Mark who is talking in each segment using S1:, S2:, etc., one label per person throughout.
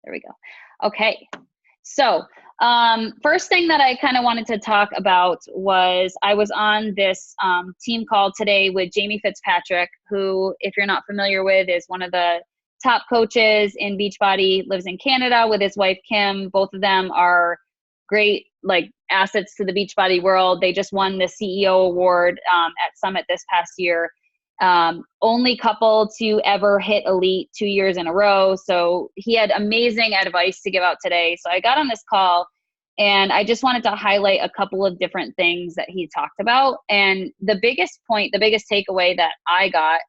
S1: There we go. Okay. So first thing that I kind of wanted to talk about was I was on this team call today with Jamie Fitzpatrick, who, if you're not familiar with, is one of the top coaches in Beachbody, lives in Canada with his wife, Kim. Both of them are great, like, assets to the Beachbody world. They just won the CEO award at Summit this past year. Only couple to ever hit elite 2 years in a row. So he had amazing advice to give out today. So I got on this call and I just wanted to highlight a couple of different things that he talked about. And the biggest point, the biggest takeaway that I got,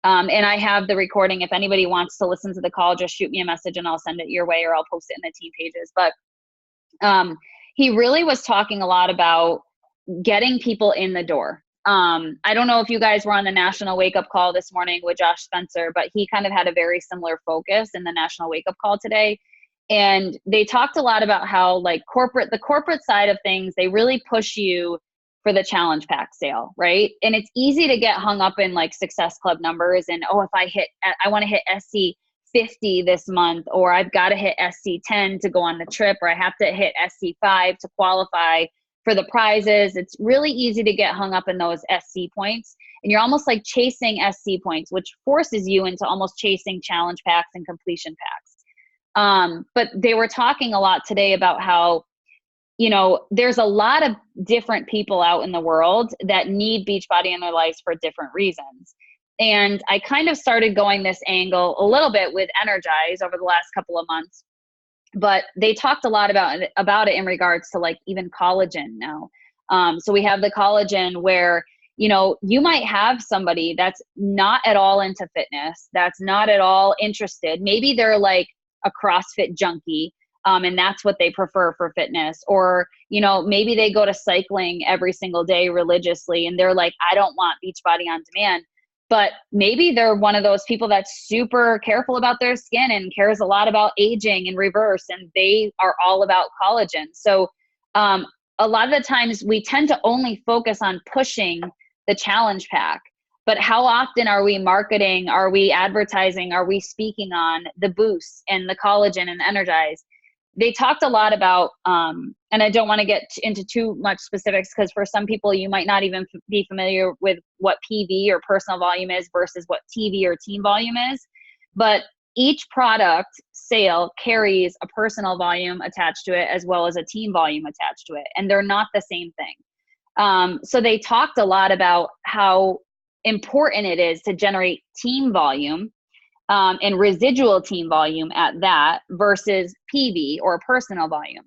S1: and I have the recording. If anybody wants to listen to the call, just shoot me a message and I'll send it your way, or I'll post it in the team pages. But he really was talking a lot about getting people in the door. I don't know if you guys were on the National Wake Up Call this morning with Josh Spencer, but he kind of had a very similar focus in the National Wake Up Call today. And they talked a lot about how, like, the corporate side of things, they really push you for the challenge pack sale, right? And it's easy to get hung up in, like, Success Club numbers and, oh, if I want to hit SC 50 this month, or I've got to hit SC 10 to go on the trip, or I have to hit SC 5 to qualify for the prizes. It's really easy to get hung up in those SC points. And you're almost like chasing SC points, which forces you into almost chasing challenge packs and completion packs. But they were talking a lot today about how, you know, there's a lot of different people out in the world that need Beachbody in their lives for different reasons. And I kind of started going this angle a little bit with Energize over the last couple of months. But they talked a lot about it in regards to, like, even collagen now. So we have the collagen where, you know, you might have somebody that's not at all into fitness, that's not at all interested. Maybe they're like a CrossFit junkie, and that's what they prefer for fitness. Or, you know, maybe they go to cycling every single day religiously and they're like, I don't want Beachbody on demand. But maybe they're one of those people that's super careful about their skin and cares a lot about aging in reverse, and they are all about collagen. So a lot of the times we tend to only focus on pushing the challenge pack. But how often are we marketing, are we advertising, are we speaking on the boost and the collagen and the Energize? They talked a lot about, and I don't want to get into too much specifics, because for some people you might not even be familiar with what PV or personal volume is versus what TV or team volume is. But each product sale carries a personal volume attached to it as well as a team volume attached to it. And they're not the same thing. So they talked a lot about how important it is to generate team volume, and residual team volume at that, versus PV or personal volume.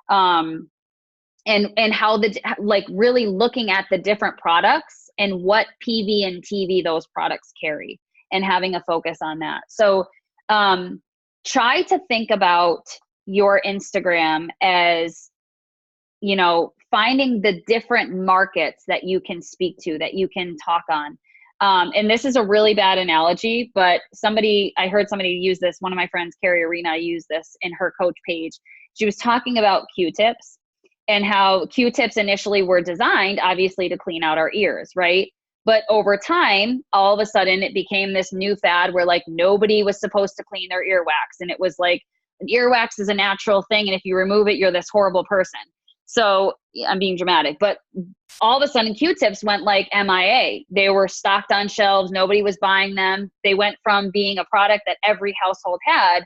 S1: And how like really looking at the different products and what PV and TV those products carry, and having a focus on that. So try to think about your Instagram as, you know, finding the different markets that you can speak to, that you can talk on. And this is a really bad analogy, but I heard somebody use this. One of my friends, Carrie Arena, used this in her coach page. She was talking about Q-tips and how Q-tips initially were designed, obviously, to clean out our ears, right? But over time, all of a sudden, it became this new fad where, like, nobody was supposed to clean their earwax. And it was like, an earwax is a natural thing, and if you remove it, you're this horrible person. So I'm being dramatic, but all of a sudden Q-tips went like MIA. They were stocked on shelves. Nobody was buying them. They went from being a product that every household had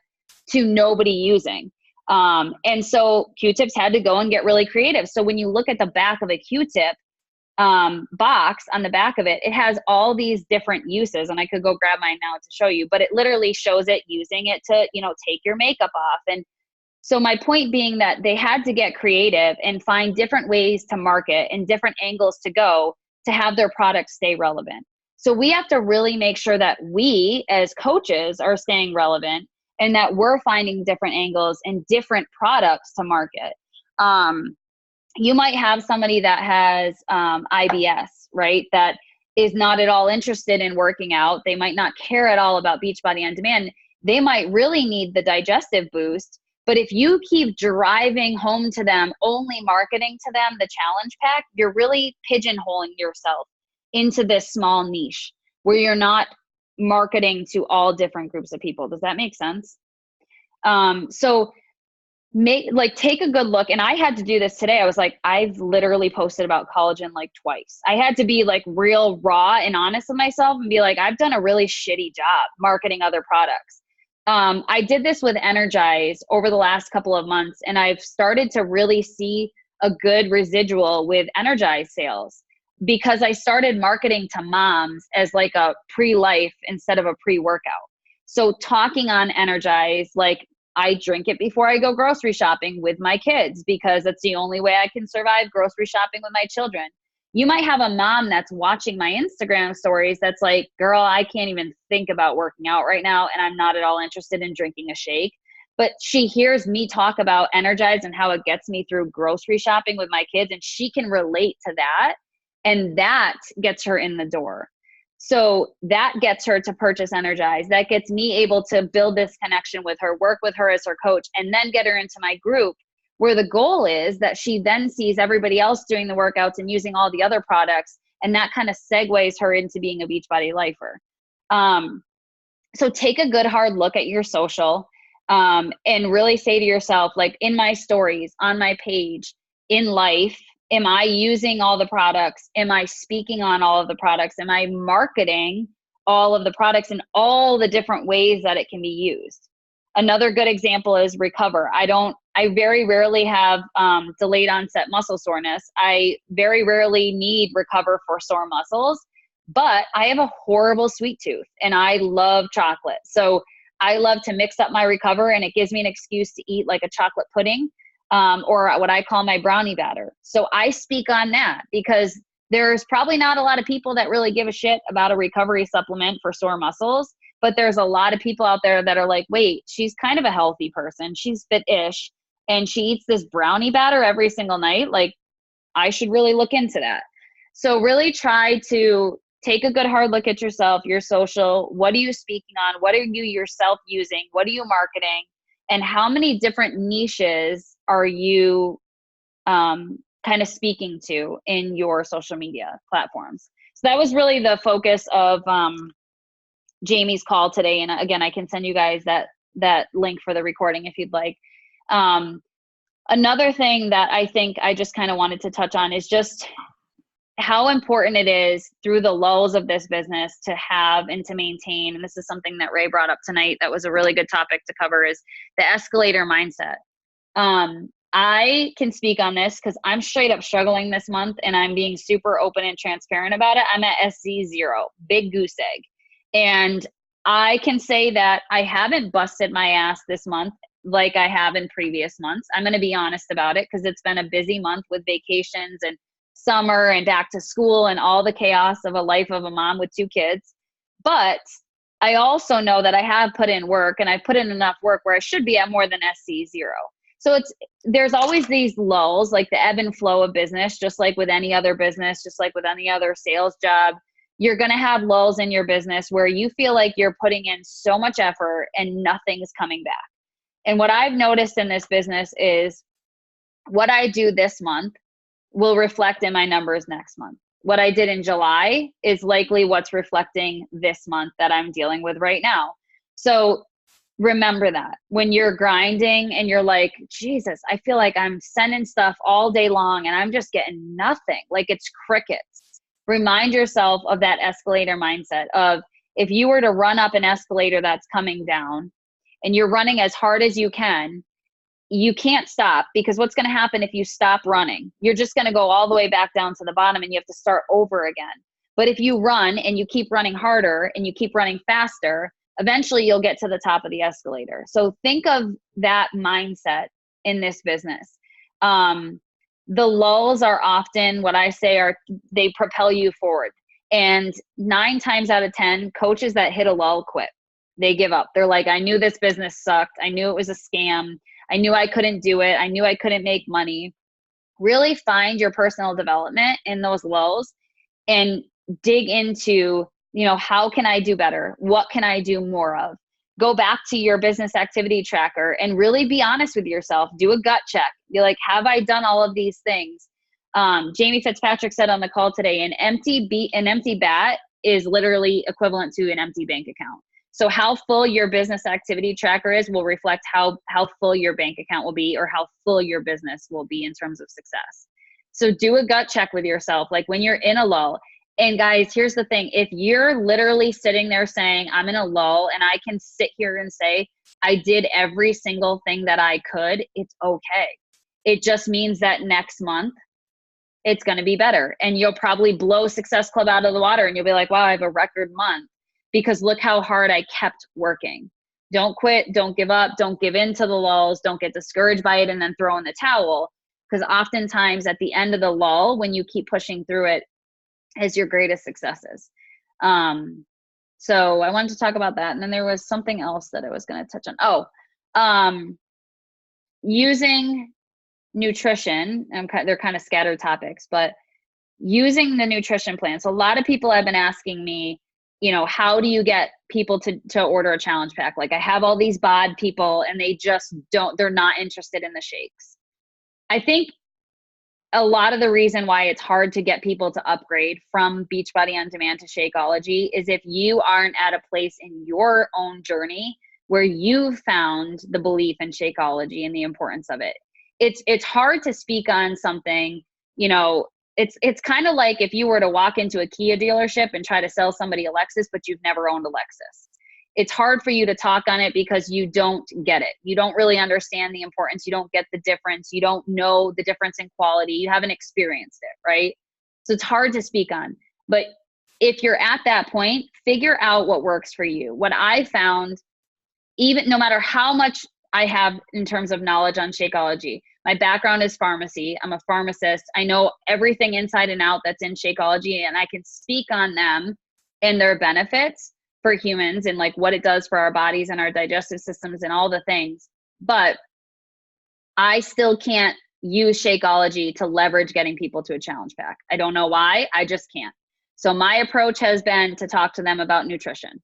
S1: to nobody using. And so Q-tips had to go and get really creative. So when you look at the back of a Q-tip box, on the back of it, it has all these different uses. And I could go grab mine now to show you, but it literally shows it using it to, you know, take your makeup off. And so my point being that they had to get creative and find different ways to market and different angles to go to have their products stay relevant. So we have to really make sure that we as coaches are staying relevant, and that we're finding different angles and different products to market. You might have somebody that has IBS, right? That is not at all interested in working out. They might not care at all about Beachbody on Demand. They might really need the digestive boost. But if you keep driving home to them, only marketing to them the challenge pack, you're really pigeonholing yourself into this small niche where you're not marketing to all different groups of people. Does that make sense? So take a good look. And I had to do this today. I was like, I've literally posted about collagen like twice. I had to be like real raw and honest with myself and be like, I've done a really shitty job marketing other products. I did this with Energize over the last couple of months, and I've started to really see a good residual with Energize sales because I started marketing to moms as like a pre-life instead of a pre-workout. So talking on Energize, like I drink it before I go grocery shopping with my kids because it's the only way I can survive grocery shopping with my children. You might have a mom that's watching my Instagram stories that's like, girl, I can't even think about working out right now, and I'm not at all interested in drinking a shake. But she hears me talk about Energize and how it gets me through grocery shopping with my kids, and she can relate to that, and that gets her in the door. So that gets her to purchase Energize. That gets me able to build this connection with her, work with her as her coach, and then get her into my group, where the goal is that she then sees everybody else doing the workouts and using all the other products. And that kind of segues her into being a Beachbody lifer. So take a good hard look at your social and really say to yourself, like in my stories, on my page, in life, am I using all the products? Am I speaking on all of the products? Am I marketing all of the products in all the different ways that it can be used? Another good example is Recover. I very rarely have delayed onset muscle soreness. I very rarely need Recover for sore muscles, but I have a horrible sweet tooth and I love chocolate. So I love to mix up my Recover, and it gives me an excuse to eat like a chocolate pudding. Or what I call my brownie batter. So I speak on that because there's probably not a lot of people that really give a shit about a recovery supplement for sore muscles, but there's a lot of people out there that are like, wait, she's kind of a healthy person. She's fit-ish and she eats this brownie batter every single night. Like, I should really look into that. So really try to take a good hard look at yourself, your social. What are you speaking on? What are you yourself using? What are you marketing? And how many different niches are you kind of speaking to in your social media platforms? So that was really the focus of Jamie's call today. And again, I can send you guys that link for the recording if you'd like. Another thing that I think I just kind of wanted to touch on is just how important it is through the lulls of this business to have and to maintain, and this is something that Ray brought up tonight that was a really good topic to cover, is the escalator mindset. I can speak on this because I'm straight up struggling this month and I'm being super open and transparent about it. I'm at SC0, big goose egg. And I can say that I haven't busted my ass this month like I have in previous months. I'm going to be honest about it because it's been a busy month with vacations and summer and back to school and all the chaos of a life of a mom with 2 kids. But I also know that I have put in work, and I've put in enough work where I should be at more than SC0. So there's always these lulls, like the ebb and flow of business, just like with any other business, just like with any other sales job. You're going to have lulls in your business where you feel like you're putting in so much effort and nothing's coming back. And what I've noticed in this business is what I do this month will reflect in my numbers next month. What I did in July is likely what's reflecting this month that I'm dealing with right now. So remember that when you're grinding and you're like, Jesus, I feel like I'm sending stuff all day long and I'm just getting nothing, like it's crickets. Remind yourself of that escalator mindset of, if you were to run up an escalator that's coming down and you're running as hard as you can't stop, because what's going to happen if you stop running? You're just going to go all the way back down to the bottom and you have to start over again. But if you run and you keep running harder and you keep running faster, eventually you'll get to the top of the escalator. So think of that mindset in this business. The lulls are often what I say they propel you forward. And 9 times out of 10, coaches that hit a lull quit. They give up. They're like, I knew this business sucked. I knew it was a scam. I knew I couldn't do it. I knew I couldn't make money. Really find your personal development in those lulls and dig into, how can I do better? What can I do more of? Go back to your business activity tracker and really be honest with yourself. Do a gut check. Be like, have I done all of these things? Jamie Fitzpatrick said on the call today, an empty bat is literally equivalent to an empty bank account. So how full your business activity tracker is will reflect how full your bank account will be, or how full your business will be in terms of success. So do a gut check with yourself, like when you're in a lull. And guys, here's the thing. If you're literally sitting there saying, I'm in a lull, and I can sit here and say, I did every single thing that I could, it's okay. It just means that next month, it's going to be better. And you'll probably blow Success Club out of the water, and you'll be like, wow, I have a record month because look how hard I kept working. Don't quit. Don't give up. Don't give in to the lulls. Don't get discouraged by it and then throw in the towel. Because oftentimes at the end of the lull, when you keep pushing through it, is your greatest successes. So I wanted to talk about that. And then there was something else that I was going to touch on. Using nutrition, and they're kind of scattered topics, but using the nutrition plan. So a lot of people have been asking me, you know, how do you get people to order a challenge pack? Like I have all these bod people and they just they're not interested in the shakes. I think a lot of the reason why it's hard to get people to upgrade from Beachbody On Demand to Shakeology is if you aren't at a place in your own journey where you've found the belief in Shakeology and the importance of it. It's hard to speak on something, you know, it's kind of like if you were to walk into a Kia dealership and try to sell somebody a Lexus, but you've never owned a Lexus. It's hard for you to talk on it because you don't get it. You don't really understand the importance. You don't get the difference. You don't know the difference in quality. You haven't experienced it, right? So it's hard to speak on. But if you're at that point, figure out what works for you. What I found, even no matter how much I have in terms of knowledge on Shakeology, my background is pharmacy. I'm a pharmacist. I know everything inside and out that's in Shakeology, and I can speak on them and their benefits for humans and like what it does for our bodies and our digestive systems and all the things. But I still can't use Shakeology to leverage getting people to a challenge pack. I don't know why, I just can't. So my approach has been to talk to them about nutrition.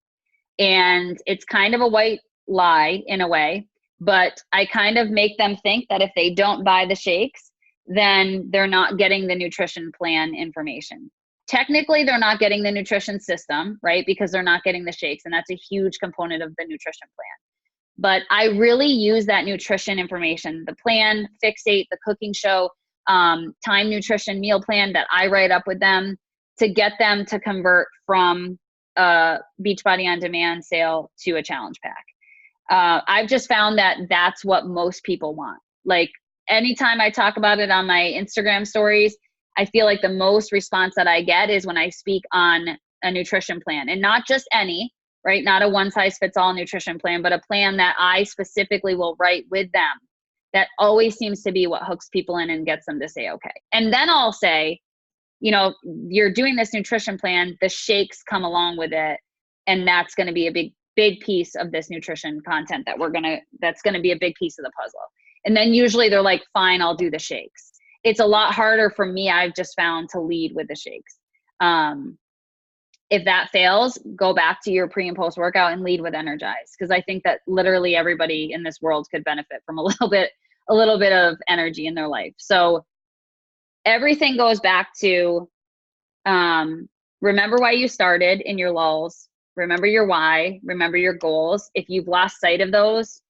S1: And it's kind of a white lie in a way, but I kind of make them think that if they don't buy the shakes, then they're not getting the nutrition plan information. Technically, they're not getting the nutrition system, right? Because they're not getting the shakes. And that's a huge component of the nutrition plan. But I really use that nutrition information, the plan, Fixate, the cooking show, time nutrition meal plan that I write up with them to get them to convert from a Beachbody On Demand sale to a challenge pack. I've just found that that's what most people want. Like anytime I talk about it on my Instagram stories, I feel like the most response that I get is when I speak on a nutrition plan, and not just any, right? Not a one size fits all nutrition plan, but a plan that I specifically will write with them. That always seems to be what hooks people in and gets them to say, okay. And then I'll say, you know, you're doing this nutrition plan, the shakes come along with it. And that's going to be a big piece of this nutrition content that's going to be a big piece of the puzzle. And then usually they're like, fine, I'll do the shakes. It's a lot harder for me, I've just found, to lead with the shakes. If that fails, go back to your pre and post workout and lead with Energize. Because I think that literally everybody in this world could benefit from a little bit of energy in their life. So everything goes back to remember why you started in your lulls. Remember your why. Remember your goals. If you've lost sight of those,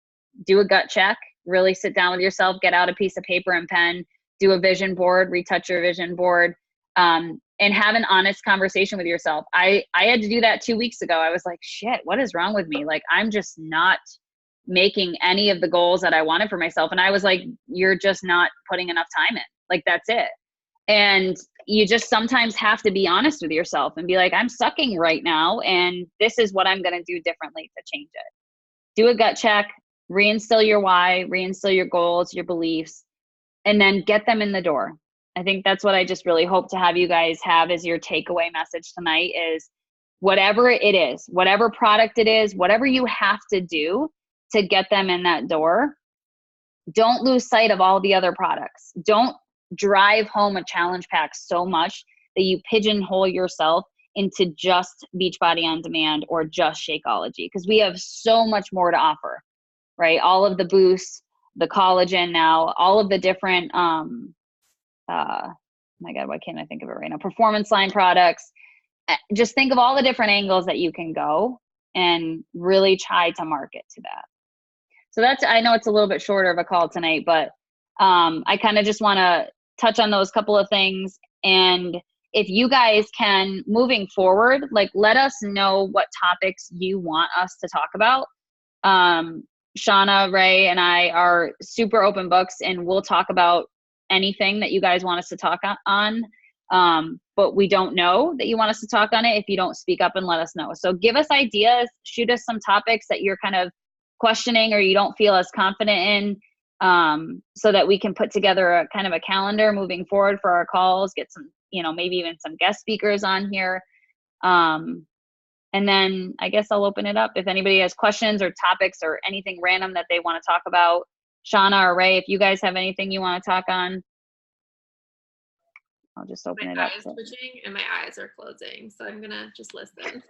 S1: do a gut check. Really sit down with yourself. Get out a piece of paper and pen. Do a vision board. Retouch your vision board. And have an honest conversation with yourself. I had to do that 2 weeks ago. I was like, shit, what is wrong with me? Like, I'm just not making any of the goals that I wanted for myself. And I was like, you're just not putting enough time in. Like, that's it. And you just sometimes have to be honest with yourself and be like, I'm sucking right now. And this is what I'm going to do differently to change it. Do a gut check, reinstill your why, reinstill your goals, your beliefs, and then get them in the door. I think that's what I just really hope to have you guys have as your takeaway message tonight is whatever it is, whatever product it is, whatever you have to do to get them in that door, don't lose sight of all the other products. Don't drive home a challenge pack so much that you pigeonhole yourself into just Beachbody On Demand or just Shakeology, because we have so much more to offer, right? All of the boosts, the collagen now, all of the different, my God, why can't I think of it right now? Performance line products. Just think of all the different angles that you can go. and really try to market to that. So I know it's a little bit shorter of a call tonight, but I kind of just want to touch on those couple of things. And if you guys can, moving forward, like, let us know what topics you want us to talk about. Shauna, Ray, and I are super open books, and we'll talk about anything that you guys want us to talk on. But we don't know that you want us to talk on it if you don't speak up and let us know. So give us ideas, shoot us some topics that you're kind of questioning or you don't feel as confident in, so that we can put together a kind of a calendar moving forward for our calls, get some, maybe even some guest speakers on here. And then I guess I'll open it up if anybody has questions or topics or anything random that they want to talk about. Shauna or Ray, if you guys have anything you want to talk on, I'll just open it up.
S2: My eyes twitching and my eyes are closing, so I'm gonna just listen.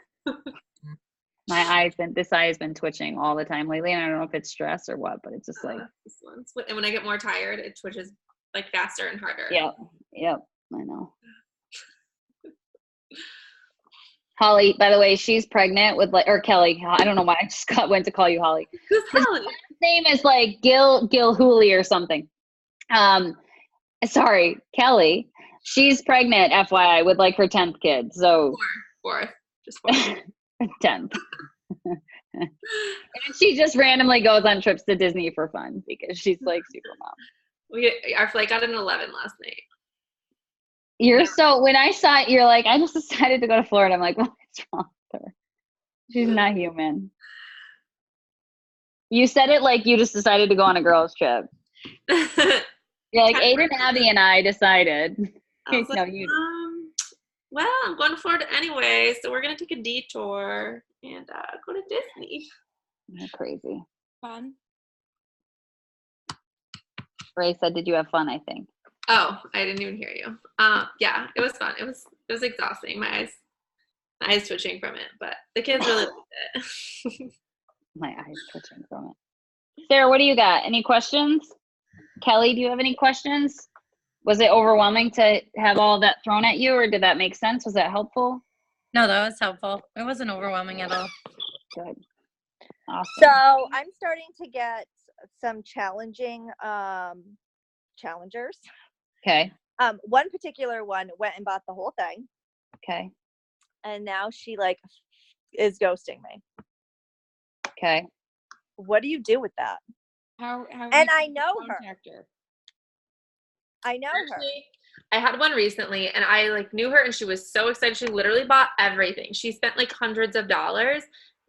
S1: This eye has been twitching all the time lately, and I don't know if it's stress or what, but it's just like
S2: this one's, and when I get more tired, it twitches like faster and harder.
S1: Yep, I know. Holly, by the way, she's pregnant with or Kelly. I don't know why I just went to call you Holly.
S2: Who's Holly?
S1: His name is like Gil Hooley or something. Sorry, Kelly. She's pregnant, FYI, with like her 10th kid. So
S2: fourth.
S1: 10th. And she just randomly goes on trips to Disney for fun because she's like super mom.
S2: Our flight got an 11 last night.
S1: When I saw it, you're like, I just decided to go to Florida. I'm like, what's wrong with her? She's not human. You said it like you just decided to go on a girls' trip. You're like, Aiden, Abby, and I decided.
S2: I was like, well, I'm going to Florida anyway, so we're going to take a detour and go to Disney.
S1: You're crazy.
S2: Fun.
S1: Ray said, did you have fun, I think?
S2: Oh, I didn't even hear you. Yeah, it was fun. It was exhausting. My eyes twitching from it, but the kids really liked it.
S1: My eyes twitching from it. Sarah, what do you got? Any questions? Kelly, do you have any questions? Was it overwhelming to have all that thrown at you, or did that make sense? Was that helpful?
S3: No, that was helpful. It wasn't overwhelming at all.
S1: Good. Awesome.
S4: So I'm starting to get some challenging challengers.
S1: Okay.
S4: One particular one went and bought the whole thing.
S1: Okay.
S4: And now she is ghosting me.
S1: Okay.
S4: What do you do with that?
S2: How
S4: and I know her. I know her.
S2: I had one recently and I knew her and she was so excited. She literally bought everything. She spent hundreds of dollars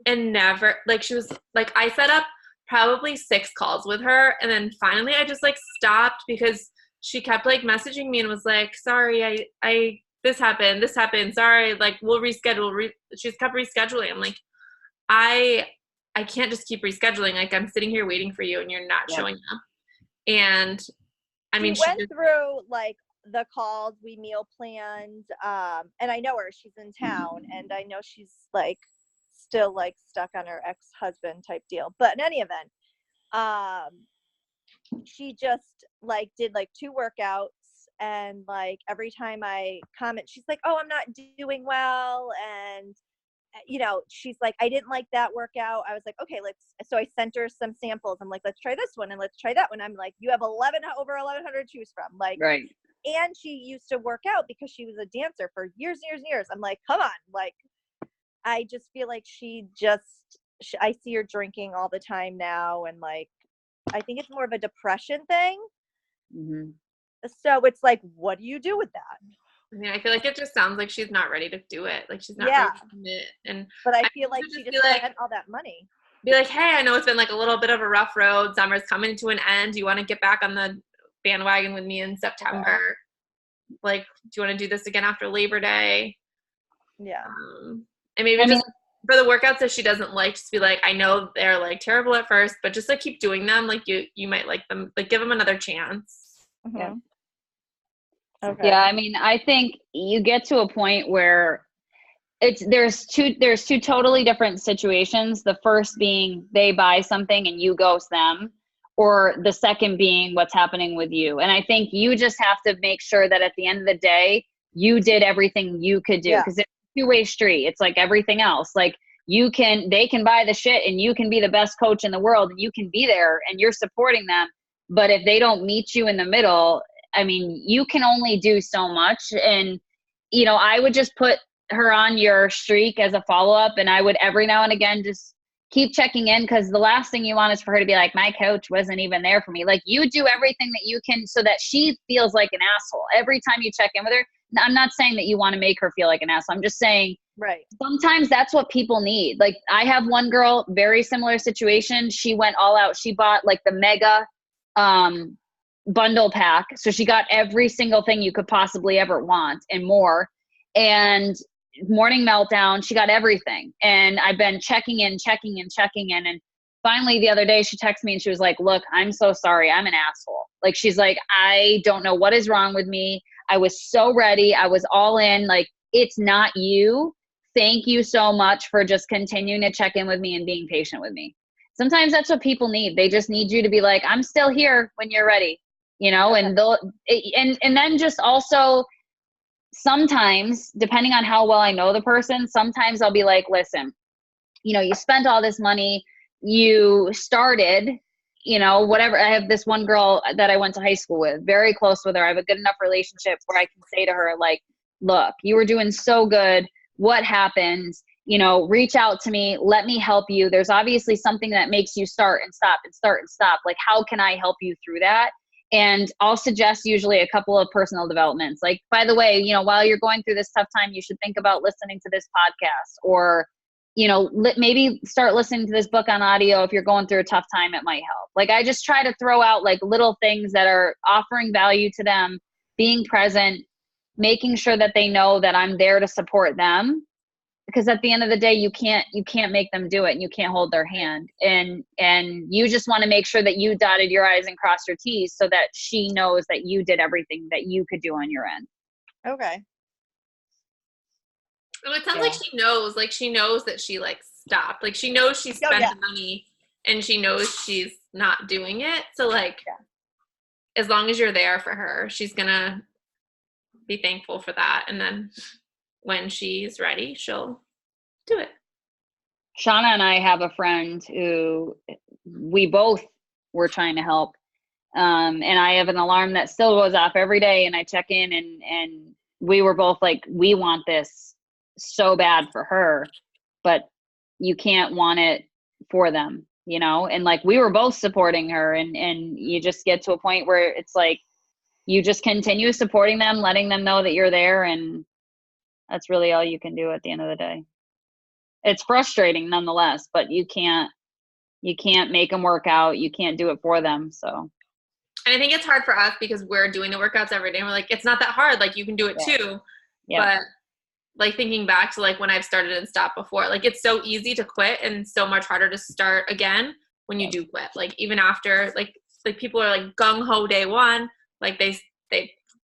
S2: and never, she was I set up probably 6 calls with her. And then finally I just stopped because she kept messaging me and was like, sorry, this happened. Sorry. We'll reschedule. She just kept rescheduling. I'm like, I can't just keep rescheduling. I'm sitting here waiting for you and you're not showing up. And I mean,
S4: she went through the calls, we meal planned, and I know her, she's in town, and I know she's still stuck on her ex-husband type deal. But in any event, she just did 2 workouts, and every time I comment, she's like, oh, I'm not doing well, and she's like, I didn't like that workout. I was like, okay, so I sent her some samples. I'm like, let's try this one and let's try that one. I'm like, you have over 1,100 to choose from.
S1: Right.
S4: And she used to work out because she was a dancer for years and years and years. I'm like, come on. I just feel like I see her drinking all the time now. And I think it's more of a depression thing.
S1: Mm-hmm.
S4: So it's what do you do with that?
S2: I mean, I feel it just sounds like she's not ready to do it. She's not ready to commit.
S4: But I feel she just spent all that money.
S2: Be like, hey, I know it's been a little bit of a rough road. Summer's coming to an end. Do you want to get back on the bandwagon with me in September? Do you want to do this again after Labor Day?
S4: Yeah.
S2: And maybe just for the workouts that she doesn't like, just be like, I know they're terrible at first, but just keep doing them. You might like them. Give them another chance.
S4: Mm-hmm.
S1: Yeah.
S4: Okay.
S1: Yeah, I mean, I think you get to a point where there's two totally different situations. The first being they buy something and you ghost them, or the second being what's happening with you. And I think you just have to make sure that at the end of the day, you did everything you could do, because it's a 2-way street. It's like everything else. they can buy the shit and you can be the best coach in the world and you can be there and you're supporting them. But if they don't meet you in the middle, I mean, you can only do so much. And, you know, I would just put her on your streak as a follow-up, and I would every now and again just keep checking in, because the last thing you want is for her to be like, my coach wasn't even there for me. Like, you do everything that you can so that she feels like an asshole every time you check in with her. I'm not saying that you want to make her feel like an asshole. I'm just saying,
S4: right,
S1: sometimes that's what people need. Like, I have one girl, very similar situation. She went all out. She bought like the mega bundle pack. So she got every single thing you could possibly ever want and more. And morning meltdown, she got everything. And I've been checking in. And finally the other day she texted me and she was like, look, I'm so sorry. I'm an asshole. Like, she's like, I don't know what is wrong with me. I was so ready. I was all in. Like, it's not you. Thank you so much for just continuing to check in with me and being patient with me. Sometimes that's what people need. They just need you to be like, I'm still here when you're ready, you know. Okay. And then just also, sometimes, depending on how well I know the person, sometimes I'll be like, listen, you know, you spent all this money, you started, you know, whatever. I have this one girl that I went to high school with, very close with her. I have a good enough relationship where I can say to her, like, look, you were doing so good. What happened? You know, reach out to me. Let me help you. There's obviously something that makes you start and stop and start and stop. Like, how can I help you through that? And I'll suggest usually a couple of personal developments. Like, by the way, you know, while you're going through this tough time, you should think about listening to this podcast, or, you know, maybe start listening to this book on audio. If you're going through a tough time, it might help. Like, I just try to throw out like little things that are offering value to them, being present, making sure that they know that I'm there to support them. Because at the end of the day, you can't make them do it, and you can't hold their hand. And you just want to make sure that you dotted your I's and crossed your T's so that she knows that you did everything that you could do on your end.
S4: Okay.
S2: Well, it sounds like she knows that she like stopped. Like, she knows she spent the money and she knows she's not doing it. So like, as long as you're there for her, she's gonna be thankful for that. And then when she's ready, she'll do it.
S1: Shauna and I have a friend who we both were trying to help. And I have an alarm that still goes off every day, and I check in, and we were both like, we want this so bad for her, but you can't want it for them, you know? And like, we were both supporting her, and you just get to a point where it's like, you just continue supporting them, letting them know that you're there, and that's really all you can do at the end of the day. It's frustrating nonetheless, but you can't make them work out. You can't do it for them. So.
S2: And I think it's hard for us because we're doing the workouts every day. And we're like, it's not that hard. Like, you can do it too. Yeah. But like, thinking back to like when I've started and stopped before, like, it's so easy to quit and so much harder to start again when you do quit. Like, even after like people are like gung ho day one, like they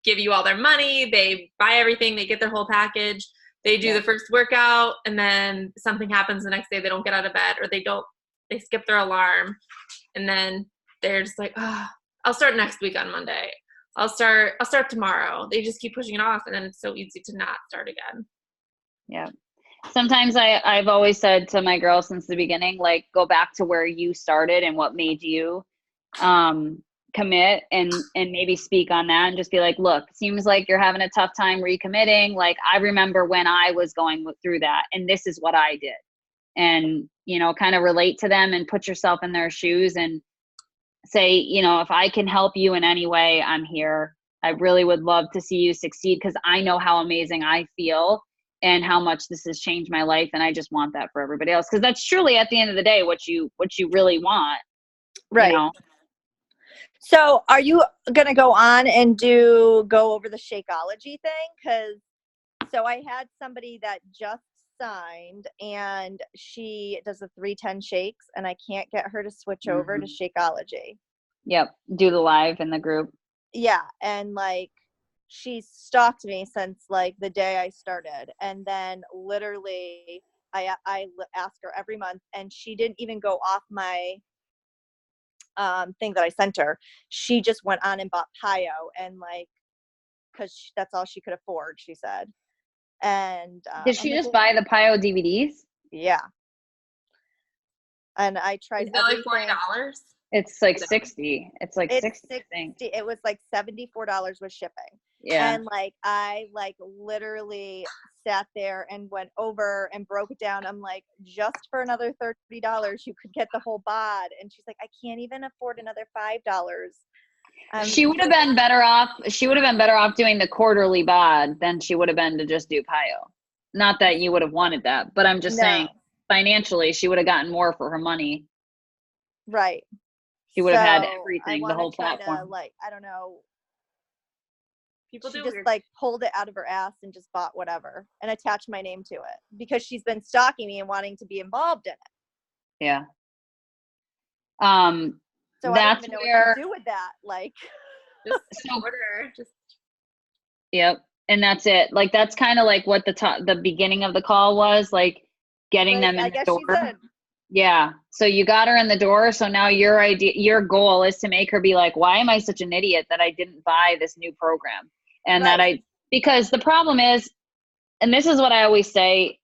S2: give you all their money, they buy everything, they get their whole package, they do the first workout, and then something happens the next day, they don't get out of bed, or they skip their alarm, and then they're just like, oh, I'll start next week on Monday. I'll start tomorrow. They just keep pushing it off, and then it's so easy to not start again.
S1: Yeah. Sometimes I've always said to my girls since the beginning, like, go back to where you started and what made you commit, and maybe speak on that, and just be like, look, seems like you're having a tough time recommitting. Like, I remember when I was going through that, and this is what I did. And, you know, kind of relate to them and put yourself in their shoes and say, you know, if I can help you in any way, I'm here. I really would love to see you succeed, because I know how amazing I feel and how much this has changed my life. And I just want that for everybody else, because that's truly, at the end of the day, what you really want.
S4: Right.
S1: You know?
S4: So are you going to go on and go over the Shakeology thing? So I had somebody that just signed, and she does the 310 shakes, and I can't get her to switch over to Shakeology.
S1: Yep. Do the live in the group.
S4: Yeah. And like, she's stalked me since like the day I started. And then literally I ask her every month, and she didn't even go off my thing that I sent her. She just went on and bought Pio, and like, because that's all she could afford, she said. And
S1: did she just buy the Pio DVDs?
S4: Yeah. and I tried
S2: Is it like
S4: everything.
S2: $40?
S1: It's like 60. It's like
S4: It's
S1: 60, I
S4: 60.
S1: think.
S4: It was like $74 with shipping.
S1: Yeah.
S4: And like I like literally sat there and went over and broke it down. I'm like, just for another $30, you could get the whole bod. And she's like, I can't even afford another $5.
S1: She would have been better off. She would have been better off doing the quarterly bod than she would have been to just do PIO. Not that you would have wanted that, but I'm just saying financially, she would have gotten more for her money.
S4: Right.
S1: She would have had
S4: So
S1: everything,
S4: I
S1: the whole
S4: wanna try
S1: platform.
S4: to, like, I don't know.
S2: People
S4: She
S2: do
S4: just
S2: weird.
S4: like pulled it out of her ass and just bought whatever and attached my name to it because she's been stalking me and wanting to be involved in it.
S1: Yeah.
S4: So I don't
S1: That's
S4: even know
S1: where,
S4: what to do with that. Like,
S2: Just order. Just
S1: yep. And that's it. Like, that's kind of like what the beginning of the call was, like getting them in
S4: I
S1: the
S4: guess
S1: door.
S4: she's in.
S1: Yeah. So you got her in the door. So now your goal is to make her be like, why am I such an idiot that I didn't buy this new program? And
S4: Right.
S1: because the problem is, and this is what I always say,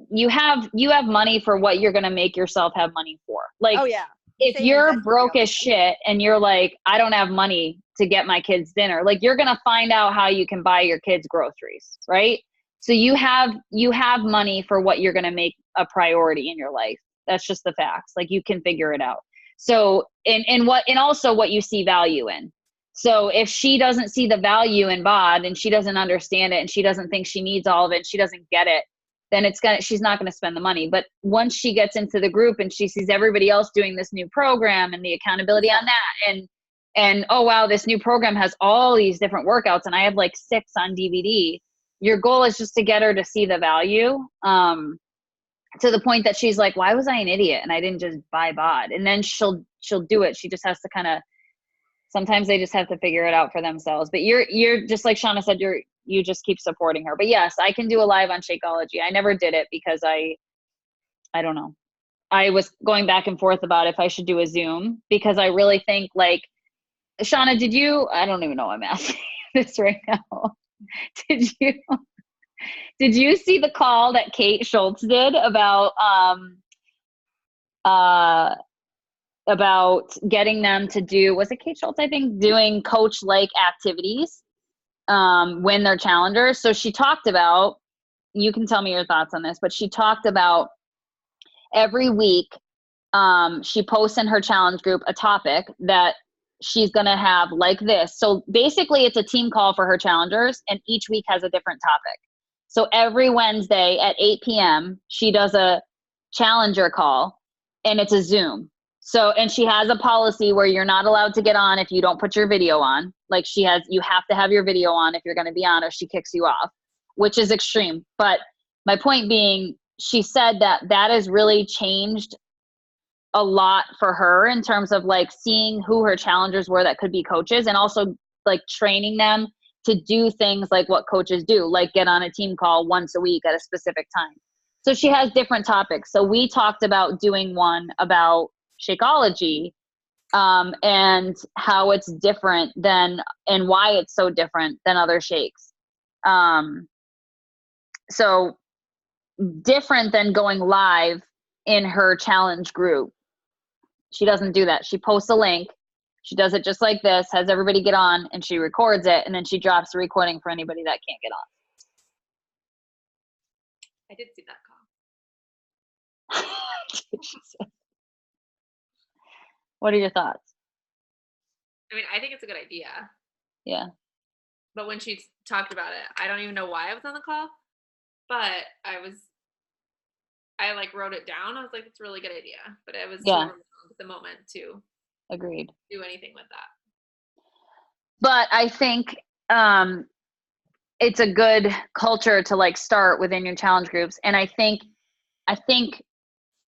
S1: you have money for what you're going to make yourself have money for. Like,
S4: Oh yeah.
S1: if
S4: Same
S1: you're
S4: as
S1: broke as shit and you're like, I don't have money to get my kids dinner, like you're going to find out how you can buy your kids groceries, right? So you have money for what you're going to make a priority in your life. That's just the facts. Like you can figure it out. So, and also what you see value in. So if she doesn't see the value in bod and she doesn't understand it and she doesn't think she needs all of it, and she doesn't get it, then she's not going to spend the money. But once she gets into the group and she sees everybody else doing this new program and the accountability on that, and oh wow, this new program has all these different workouts and I have like 6 on DVD. Your goal is just to get her to see the value, to the point that she's like, why was I an idiot and I didn't just buy bod? And then she'll do it. She just has to kind of, sometimes they just have to figure it out for themselves. But you're just like Shauna said, you just keep supporting her. But yes, I can do a live on Shakeology. I never did it because I don't know. I was going back and forth about if I should do a Zoom, because I really think, like, Shauna, I don't even know why I'm asking this right now. Did you see the call that Kate Schultz did about getting them to do, was it Kate Schultz, I think, doing coach-like activities when they're challengers? So she talked about, you can tell me your thoughts on this, but she talked about every week she posts in her challenge group a topic that she's going to have like this. So basically it's a team call for her challengers, and each week has a different topic. So every Wednesday at 8 p.m., she does a challenger call, and it's a Zoom. So, and she has a policy where you're not allowed to get on if you don't put your video on. Like you have to have your video on if you're going to be on, or she kicks you off, which is extreme. But my point being, she said that has really changed a lot for her in terms of like seeing who her challengers were that could be coaches, and also like training them to do things like what coaches do, like get on a team call once a week at a specific time. So she has different topics. So we talked about doing one about Shakeology, and how it's different than, and why it's so different than other shakes. So different than going live in her challenge group. She doesn't do that. She posts a link. She does it just like this, has everybody get on, and she records it, and then she drops the recording for anybody that can't get on.
S2: I did see that call.
S1: What are your thoughts?
S2: I mean, I think it's a good idea.
S1: Yeah.
S2: But when she talked about it, I don't even know why I was on the call, but I like wrote it down. I was like, it's a really good idea, but it was too overwhelmed at the moment to
S1: Agreed.
S2: do anything with that.
S1: But I think it's a good culture to like start within your challenge groups. And I think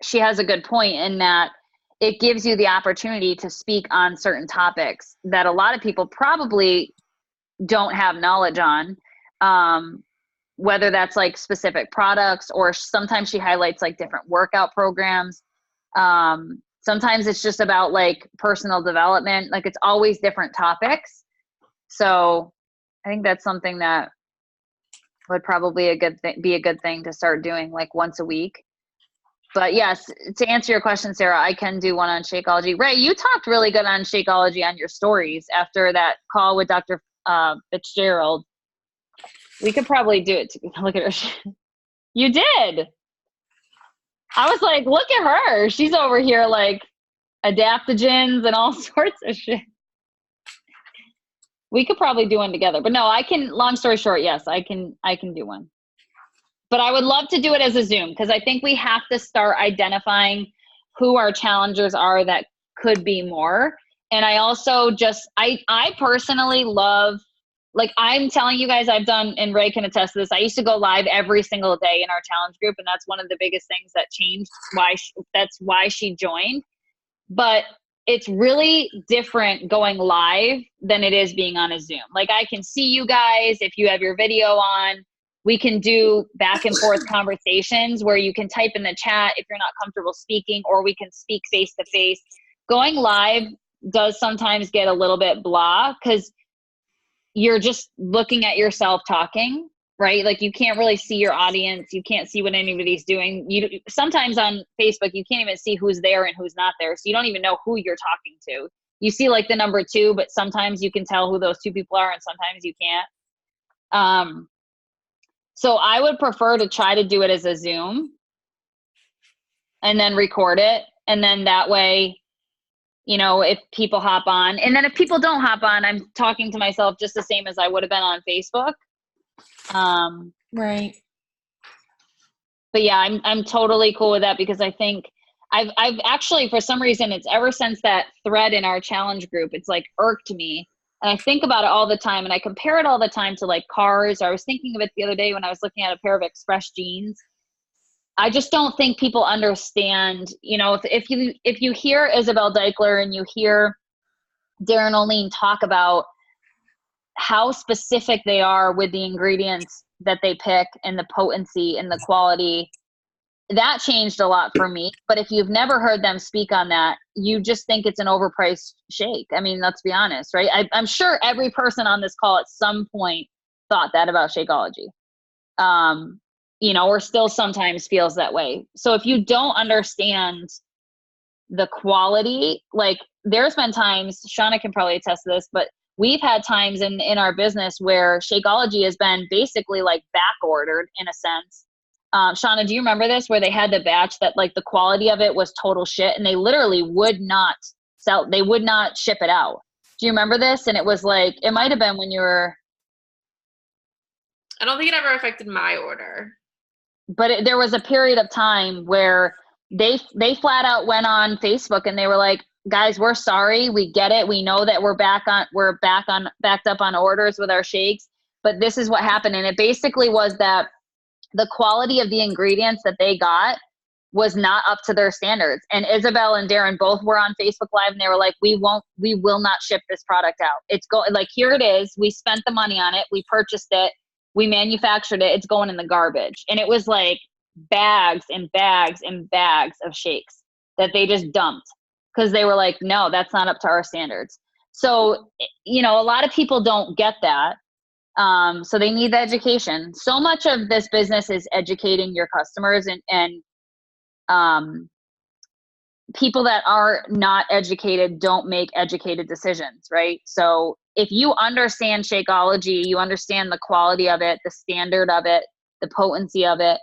S1: she has a good point in that it gives you the opportunity to speak on certain topics that a lot of people probably don't have knowledge on, whether that's like specific products, or sometimes she highlights like different workout programs. Sometimes it's just about like personal development. Like it's always different topics. So I think that's something that would probably be a good thing to start doing like once a week. But yes, to answer your question, Sarah, I can do one on Shakeology. Ray, you talked really good on Shakeology on your stories after that call with Dr. Fitzgerald. We could probably do it. Look at her. You did. I was like, look at her. She's over here like adaptogens and all sorts of shit. We could probably do one together. But no, I can, long story short, yes, I can do one. But I would love to do it as a Zoom because I think we have to start identifying who our challengers are that could be more. And I also just, I personally love, like I'm telling you guys, I've done, and Ray can attest to this, I used to go live every single day in our challenge group. And that's one of the biggest things that changed that's why she joined. But it's really different going live than it is being on a Zoom. Like I can see you guys if you have your video on. We can do back and forth conversations where you can type in the chat if you're not comfortable speaking, or we can speak face to face. Going live does sometimes get a little bit blah because you're just looking at yourself talking, right? Like you can't really see your audience. You can't see what anybody's doing. Sometimes on Facebook, you can't even see who's there and who's not there. So you don't even know who you're talking to. You see like the number 2, but sometimes you can tell who those 2 people are and sometimes you can't. So I would prefer to try to do it as a Zoom and then record it. And then that way, you know, if people hop on, and then if people don't hop on, I'm talking to myself just the same as I would have been on Facebook.
S3: Right.
S1: But yeah, I'm totally cool with that because I think I've actually, for some reason, it's ever since that thread in our challenge group, it's like irked me. And I think about it all the time and I compare it all the time to like cars. I was thinking of it the other day when I was looking at a pair of Express jeans. I just don't think people understand, you know, if you hear Isabel Deichler and you hear Darren O'Lean talk about how specific they are with the ingredients that they pick and the potency and the quality, that changed a lot for me. But if you've never heard them speak on that, you just think it's an overpriced shake. I mean, let's be honest, right? I'm sure every person on this call at some point thought that about Shakeology. You know, or still sometimes feels that way. So if you don't understand the quality, like there's been times, Shauna can probably attest to this, but we've had times in our business where Shakeology has been basically like back ordered in a sense. Shauna, do you remember this, where they had the batch that like the quality of it was total shit and they literally would not ship it out? Do you remember this? And it was like, it might've been when you were,
S2: I don't think it ever affected my order.
S1: But there was a period of time where they flat out went on Facebook and they were like, guys, we're sorry. We get it. We know that we're backed up on orders with our shakes, but this is what happened. And it basically was that the quality of the ingredients that they got was not up to their standards. And Isabel and Darren both were on Facebook Live and they were like, we will not ship this product out. It's like, here it is. We spent the money on it. We purchased it. We manufactured it. It's going in the garbage. And it was like bags and bags and bags of shakes that they just dumped because they were like, no, that's not up to our standards. So, you know, a lot of people don't get that. So they need the education. So much of this business is educating your customers and people that are not educated don't make educated decisions, right? So if you understand Shakeology, you understand the quality of it, the standard of it, the potency of it,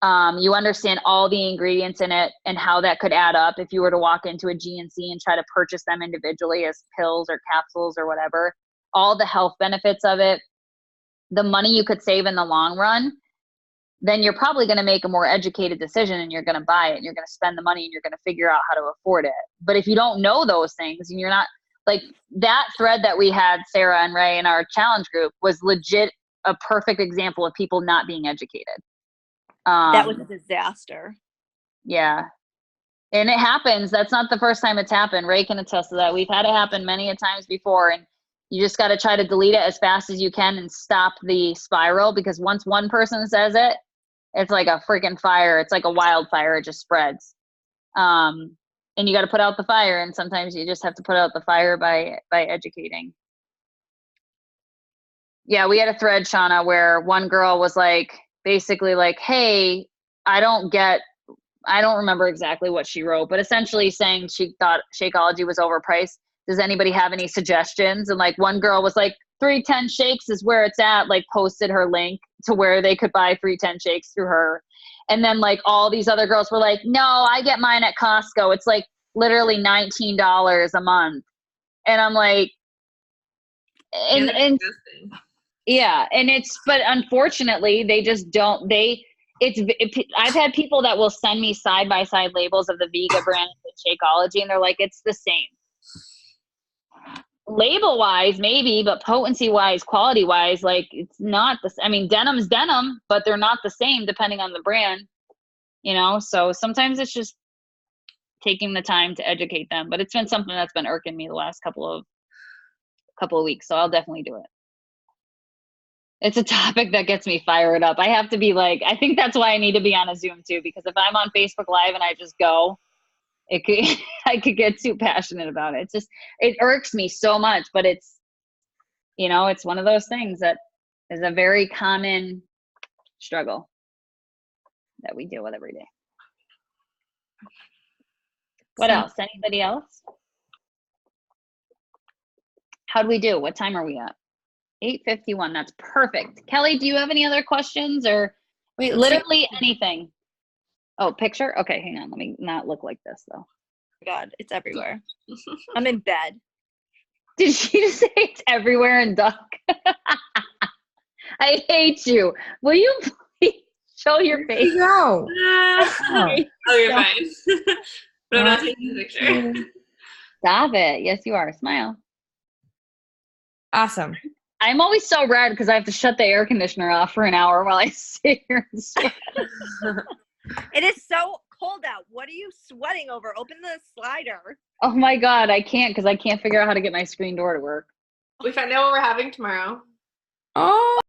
S1: you understand all the ingredients in it and how that could add up if you were to walk into a GNC and try to purchase them individually as pills or capsules or whatever, all the health benefits of it, the money you could save in the long run, then you're probably going to make a more educated decision and you're going to buy it and you're going to spend the money and you're going to figure out how to afford it. But if you don't know those things and you're not, like that thread that we had, Sarah and Ray in our challenge group was legit a perfect example of people not being educated.
S4: That was a disaster.
S1: Yeah. And it happens. That's not the first time it's happened. Ray can attest to that. We've had it happen many a times before, and you just got to try to delete it as fast as you can and stop the spiral, because once one person says it, it's like a freaking fire. It's like a wildfire. It just spreads. And you got to put out the fire. And sometimes you just have to put out the fire by educating. Yeah, we had a thread, Shauna, where one girl was like, basically like, hey, I don't get I don't remember exactly what she wrote, but essentially saying she thought Shakeology was overpriced. Does anybody have any suggestions? And like one girl was like, 310 Shakes is where it's at, like posted her link to where they could buy 310 Shakes through her. And then like all these other girls were like, no, I get mine at Costco. It's like literally $19 a month. And I'm like, and yeah, and but unfortunately they just don't, I've had people that will send me side-by-side labels of the Vega brand and Shakeology, and they're like, it's the same. Label-wise, maybe, but potency-wise, quality-wise, like, it's not I mean, denim's denim, but they're not the same depending on the brand, you know? So sometimes it's just taking the time to educate them. But it's been something that's been irking me the last couple of weeks, so I'll definitely do it. It's a topic that gets me fired up. I have to be like, I think that's why I need to be on a Zoom too, because if I'm on Facebook Live and I just go, I could get too passionate about it. It irks me so much, but it's, you know, it's one of those things that is a very common struggle that we deal with every day. What else? Anybody else? How'd we do? What time are we at? 8:51. That's perfect. Kelly, do you have any other questions or literally anything? Oh, picture? Okay, hang on. Let me not look like this though.
S4: Oh my God, it's everywhere. I'm in bed.
S1: Did she just say it's everywhere and duck? I hate you. Will you please show your face?
S5: No.
S2: Oh, you're fine. But I'm not taking a picture.
S1: Stop it. Yes, you are. Smile.
S5: Awesome.
S1: I'm always so red because I have to shut the air conditioner off for an hour while I sit here and sweat.
S4: It is so cold out. What are you sweating over? Open the slider.
S1: Oh my God, I can't because I can't figure out how to get my screen door to work.
S2: We find out what we're having tomorrow.
S5: Oh.